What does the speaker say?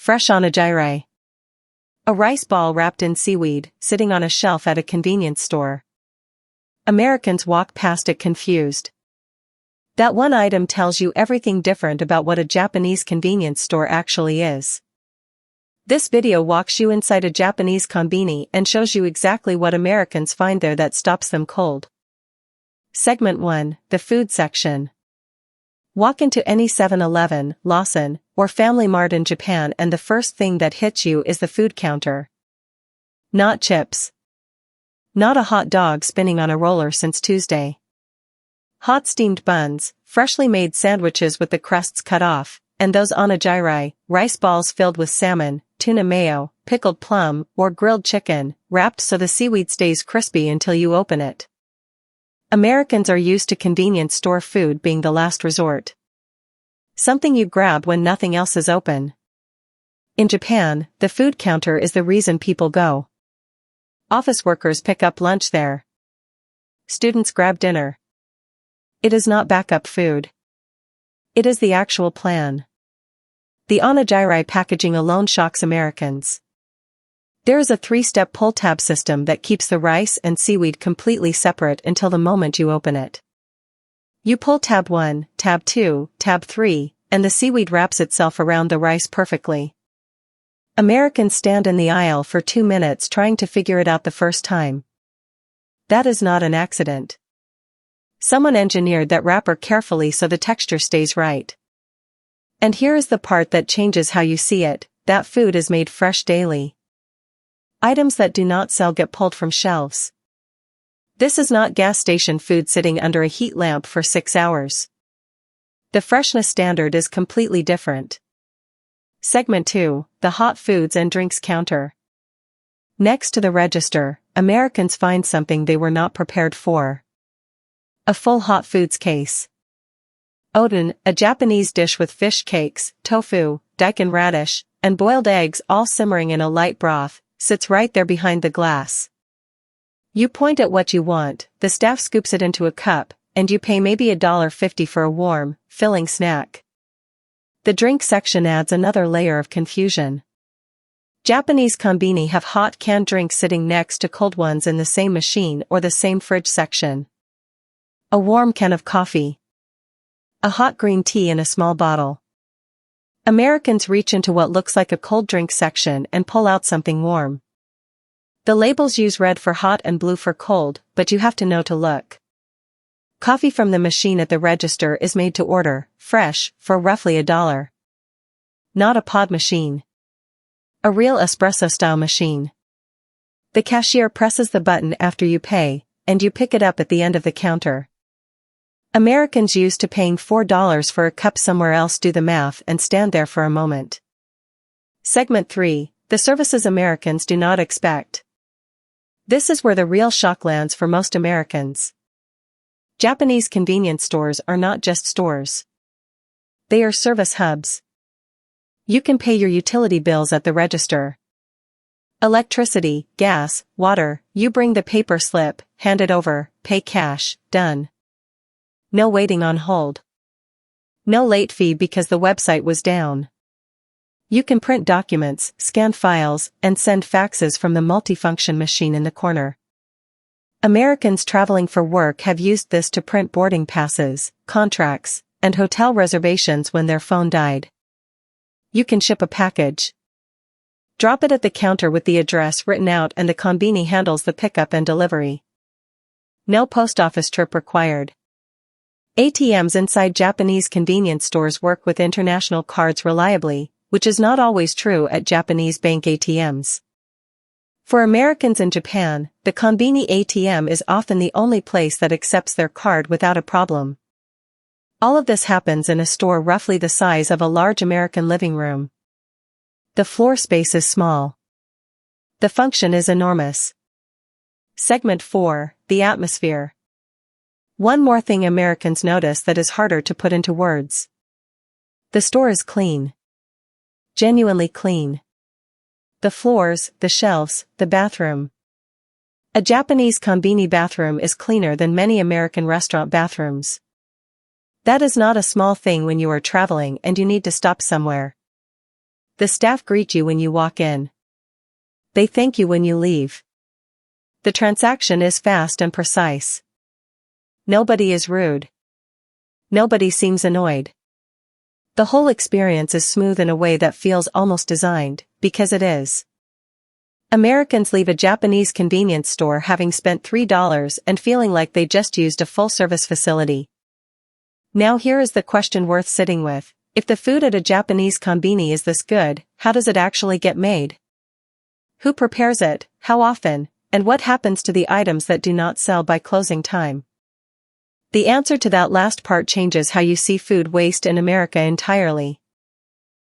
Fresh onigiri. A rice ball wrapped in seaweed, sitting on a shelf at a convenience store. Americans walk past it confused. That one item tells you everything different about what a Japanese convenience store actually is. This video walks you inside a Japanese konbini and shows you exactly what Americans find there that stops them cold. Segment 1, the food section. Walk into any 7-Eleven, Lawson, or Family Mart in Japan and the first thing that hits you is the food counter. Not chips. Not a hot dog spinning on a roller since Tuesday. Hot steamed buns, freshly made sandwiches with the crusts cut off, and those onigiri, rice balls filled with salmon, tuna mayo, pickled plum, or grilled chicken, wrapped so the seaweed stays crispy until you open it. Americans are used to convenience store food being the last resort. Something you grab when nothing else is open. In Japan, the food counter is the reason people go. Office workers pick up lunch there. Students grab dinner. It is not backup food. It is the actual plan. The onigiri packaging alone shocks Americans. There is a 3-step pull tab system that keeps the rice and seaweed completely separate until the moment you open it. You pull tab 1, tab 2, tab 3, and the seaweed wraps itself around the rice perfectly. Americans stand in the aisle for 2 minutes trying to figure it out the first time. That is not an accident. Someone engineered that wrapper carefully so the texture stays right. And here is the part that changes how you see it, that food is made fresh daily. Items that do not sell get pulled from shelves. This is not gas station food sitting under a heat lamp for 6 hours. The freshness standard is completely different. Segment 2, the hot foods and drinks counter. Next to the register, Americans find something they were not prepared for. A full hot foods case. Oden, a Japanese dish with fish cakes, tofu, daikon radish, and boiled eggs all simmering in a light broth, sits right there behind the glass. You point at what you want, the staff scoops it into a cup, and you pay maybe $1.50 for a warm, filling snack. The drink section adds another layer of confusion. Japanese konbini have hot canned drinks sitting next to cold ones in the same machine or the same fridge section. A warm can of coffee. A hot green tea in a small bottle. Americans reach into what looks like a cold drink section and pull out something warm. The labels use red for hot and blue for cold, but you have to know to look. Coffee from the machine at the register is made to order, fresh, for roughly $1. Not a pod machine. A real espresso-style machine. The cashier presses the button after you pay, and you pick it up at the end of the counter. Americans used to paying $4 for a cup somewhere else do the math and stand there for a moment. Segment 3, the services Americans do not expect. This is where the real shock lands for most Americans. Japanese convenience stores are not just stores. They are service hubs. You can pay your utility bills at the register. Electricity, gas, water, you bring the paper slip, hand it over, pay cash, done. No waiting on hold. No late fee because the website was down. You can print documents, scan files, and send faxes from the multifunction machine in the corner. Americans traveling for work have used this to print boarding passes, contracts, and hotel reservations when their phone died. You can ship a package. Drop it at the counter with the address written out and the konbini handles the pickup and delivery. No post office trip required. ATMs inside Japanese convenience stores work with international cards reliably, which is not always true at Japanese bank ATMs. For Americans in Japan, the konbini ATM is often the only place that accepts their card without a problem. All of this happens in a store roughly the size of a large American living room. The floor space is small. The function is enormous. Segment 4, the atmosphere. One more thing Americans notice that is harder to put into words. The store is clean. Genuinely clean. The floors, the shelves, the bathroom. A Japanese konbini bathroom is cleaner than many American restaurant bathrooms. That is not a small thing when you are traveling and you need to stop somewhere. The staff greet you when you walk in. They thank you when you leave. The transaction is fast and precise. Nobody is rude. Nobody seems annoyed. The whole experience is smooth in a way that feels almost designed, because it is. Americans leave a Japanese convenience store having spent $3 and feeling like they just used a full-service facility. Now here is the question worth sitting with. If the food at a Japanese konbini is this good, how does it actually get made? Who prepares it, how often, and what happens to the items that do not sell by closing time? The answer to that last part changes how you see food waste in America entirely.